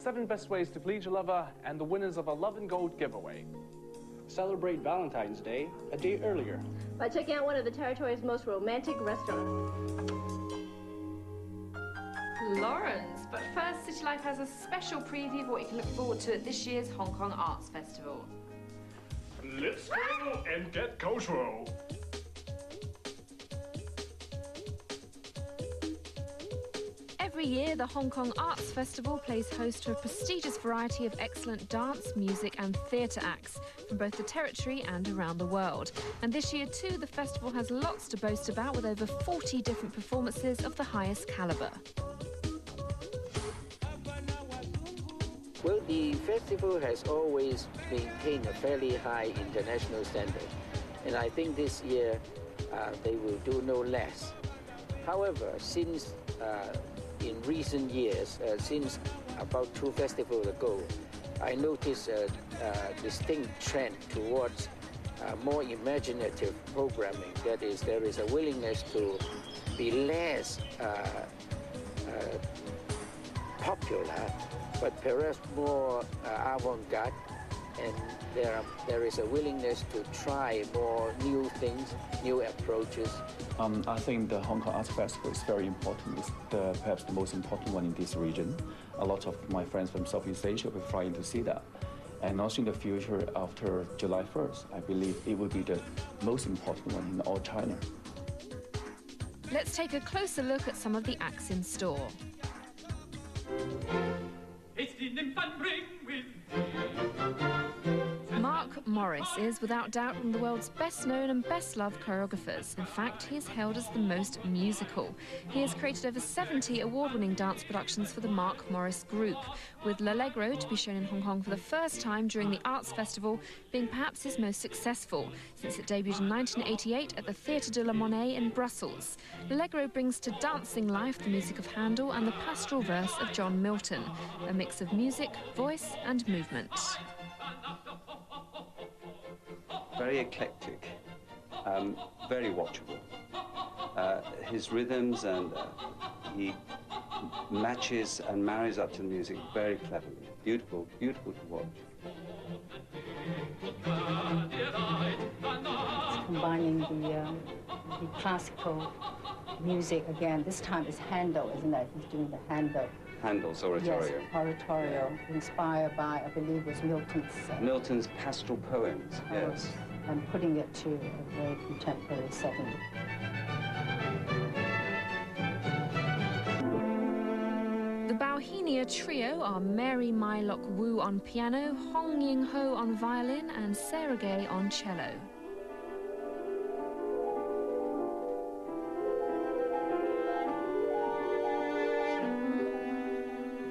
7 best ways to please your lover, and the winners of a Love and Gold giveaway. Celebrate Valentine's Day a day earlier by checking out one of the territory's most romantic restaurants. Lawrence, but first, City Life has a special preview of what you can look forward to at this year's Hong Kong Arts Festival. Let's go and get cultural. Every year, the Hong Kong Arts Festival plays host to a prestigious variety of excellent dance, music and theatre acts from both the territory and around the world. And this year too, the festival has lots to boast about, with over 40 different performances of the highest calibre. Well, the festival has always maintained a fairly high international standard, and I think this year they will do no less. However, since in recent years, since about 2 festivals ago, I noticed a distinct trend towards more imaginative programming. That is, there is a willingness to be less popular, but perhaps more avant-garde, and there is a willingness to try more new things, new approaches. I think the Hong Kong Arts Festival is very important. It's perhaps the most important one in this region. A lot of my friends from Southeast Asia will fly in to see that. And also in the future, after July 1st, I believe it will be the most important one in all China. Let's take a closer look at some of the acts in store. Mark Morris is without doubt one of the world's best known and best loved choreographers. In fact, he is hailed as the most musical. He has created over 70 award-winning dance productions for the Mark Morris Group, with L'Allegro to be shown in Hong Kong for the first time during the Arts Festival being perhaps his most successful, since it debuted in 1988 at the Théâtre de la Monnaie in Brussels. L'Allegro brings to dancing life the music of Handel and the pastoral verse of John Milton, a mix of music, voice and movement. Very eclectic, very watchable. His rhythms and he matches and marries up to the music very cleverly. Beautiful, beautiful to watch. It's combining the classical music again. This time it's Handel, isn't it? He's doing the Handel. Handel's oratorio. Yes, oratorio, inspired by, I believe, was Milton's... Milton's pastoral poems, yes. And putting it to a very contemporary setting. The Bauhinia Trio are Mary Mai Lok Wu on piano, Hong Ying Ho on violin and Sarah Gay on cello.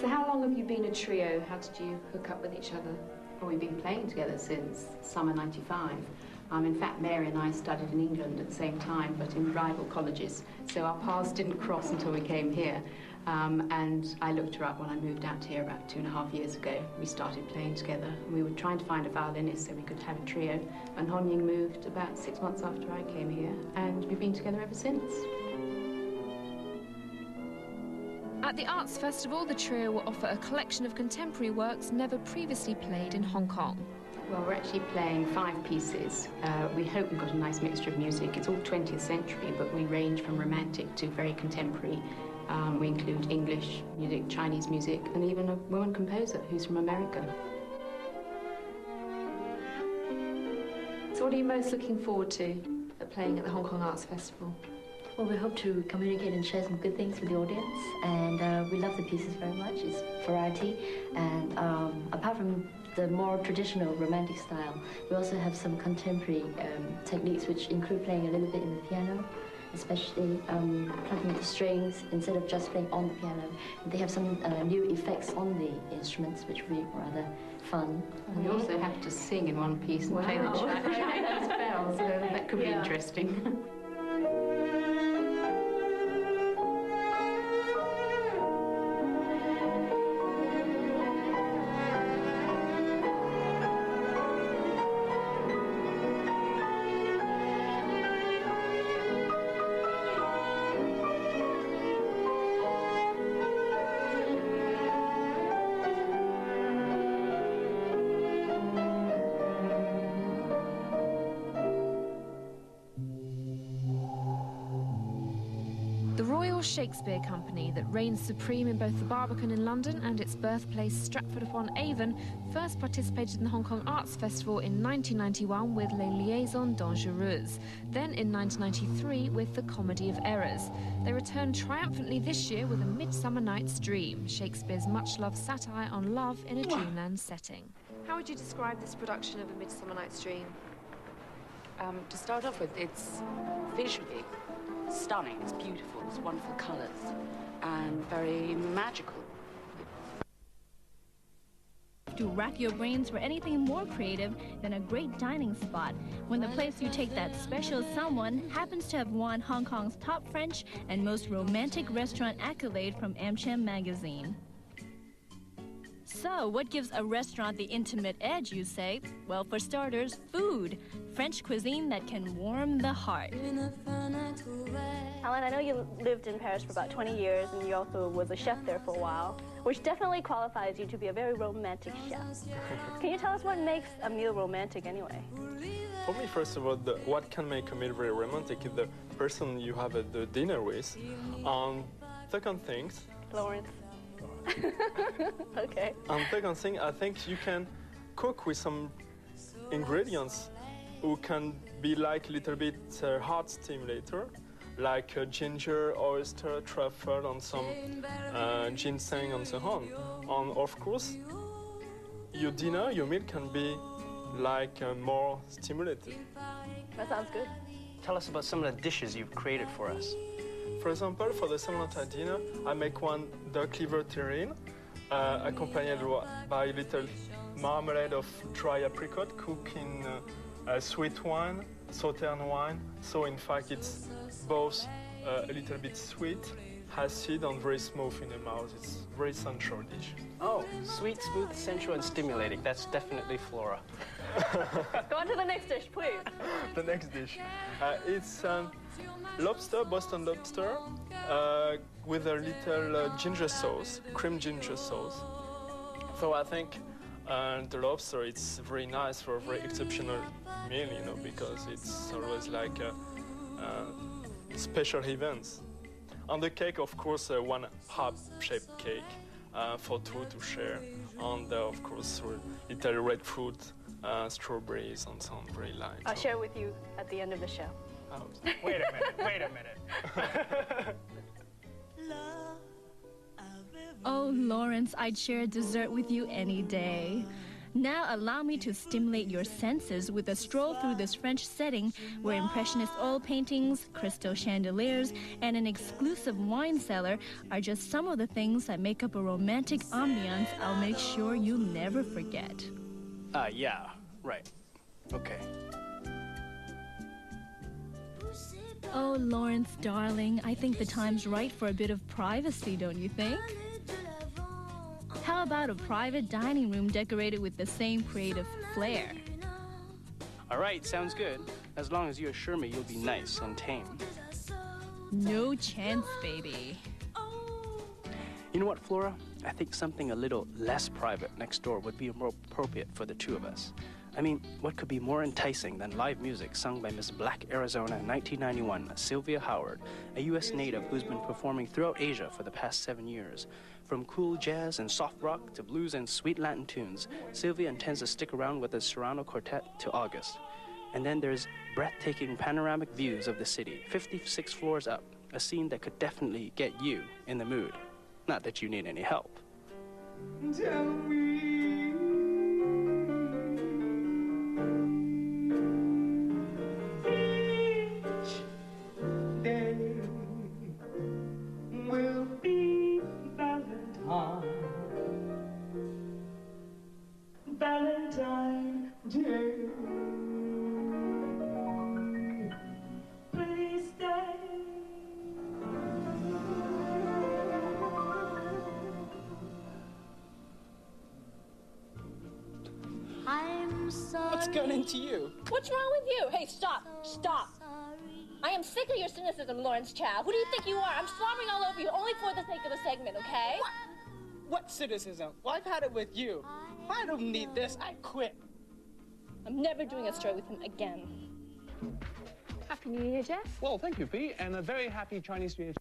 So how long have you been a trio? How did you hook up with each other? Well, we've been playing together since summer '95. In fact, Mary and I studied in England at the same time, but in rival colleges. So our paths didn't cross until we came here. And I looked her up when I moved out here about 2.5 years ago. We started playing together. We were trying to find a violinist so we could have a trio. And Hon Ying moved about 6 months after I came here, and we've been together ever since. At the Arts Festival, the trio will offer a collection of contemporary works never previously played in Hong Kong. Well, we're actually playing 5 pieces. We hope we've got a nice mixture of music. It's all 20th century, but we range from romantic to very contemporary. We include English music, Chinese music, and even a woman composer who's from America. So what are you most looking forward to at playing at the Hong Kong Arts Festival? Well, we hope to communicate and share some good things with the audience, and we love the pieces very much. It's variety, and apart from the more traditional romantic style, we also have some contemporary techniques which include playing a little bit in the piano, especially plucking the strings instead of just playing on the piano. They have some new effects on the instruments which will be rather fun. And we also have to sing in one piece and play the Chinese bells, so that could be interesting. Royal Shakespeare Company, that reigns supreme in both the Barbican in London and its birthplace Stratford-upon-Avon, first participated in the Hong Kong Arts Festival in 1991 with Les Liaisons Dangereuses, then in 1993 with The Comedy of Errors. They returned triumphantly this year with A Midsummer Night's Dream, Shakespeare's much-loved satire on love in a dreamland setting. How would you describe this production of A Midsummer Night's Dream? To start off with, it's visually stunning, it's beautiful, it's wonderful colours, and very magical. To rack your brains for anything more creative than a great dining spot when the place you take that special someone happens to have won Hong Kong's top French and most romantic restaurant accolade from Amcham magazine. So, what gives a restaurant the intimate edge, you say? Well, for starters, food. French cuisine that can warm the heart. Alan, I know you lived in Paris for about 20 years, and you also was a chef there for a while, which definitely qualifies you to be a very romantic chef. Can you tell us what makes a meal romantic anyway? For me, first of all, what can make a meal very romantic is the person you have the dinner with. Second thing... Lawrence. Okay. Second thing, I think you can cook with some ingredients who can be like a little bit heart stimulator, like ginger, oyster, truffle, and some ginseng and so on. And of course, your dinner, your meal can be like more stimulated. That sounds good. Tell us about some of the dishes you've created for us. For example, for the Saint Valentin dinner, I make one duck liver terrine, accompanied by a little marmalade of dry apricot cooked in sweet wine, Sauterne wine. So in fact, it's both a little bit sweet, acid, and very smooth in the mouth. It's a very sensual dish. Oh, sweet, smooth, sensual, and stimulating. That's definitely Flora. Go on to the next dish, please. The next dish. It's lobster, Boston lobster, with a little ginger sauce, cream ginger sauce. So I think the lobster, it's very nice for a very exceptional meal, you know, because it's always like special events. On the cake, of course, one heart-shaped cake for two to share. And of course, little red fruit, strawberries, and some very light. I'll share with you at the end of the show. Wait a minute. Oh, Lawrence, I'd share a dessert with you any day. Now allow me to stimulate your senses with a stroll through this French setting where impressionist oil paintings, crystal chandeliers, and an exclusive wine cellar are just some of the things that make up a romantic ambiance I'll make sure you'll never forget. Yeah, right. Okay. Oh, Lawrence, darling, I think the time's right for a bit of privacy, don't you think? How about a private dining room decorated with the same creative flair? All right, sounds good. As long as you assure me you'll be nice and tame. No chance, baby. You know what, Flora? I think something a little less private next door would be more appropriate for the two of us. I mean, what could be more enticing than live music sung by Miss Black Arizona in 1991, Sylvia Howard, a U.S. native who's been performing throughout Asia for the past 7 years. From cool jazz and soft rock to blues and sweet Latin tunes, Sylvia intends to stick around with the Cyrano Quartet to August. And then there's breathtaking panoramic views of the city, 56 floors up, a scene that could definitely get you in the mood. Not that you need any help. Tell me. Will be Valentine Day. Please stay. I'm sorry. What's got into you? What's wrong with you? Hey, stop. Stop. I am sick of your cynicism, Lawrence Chow. Who do you think you are? I'm slobbering all over you only for the sake of a segment, okay? What cynicism? Well, I've had it with you. If I don't need this, I quit. I'm never doing a story with him again. Happy New Year, Jeff. Well, thank you, Pete, and a very happy Chinese New Year.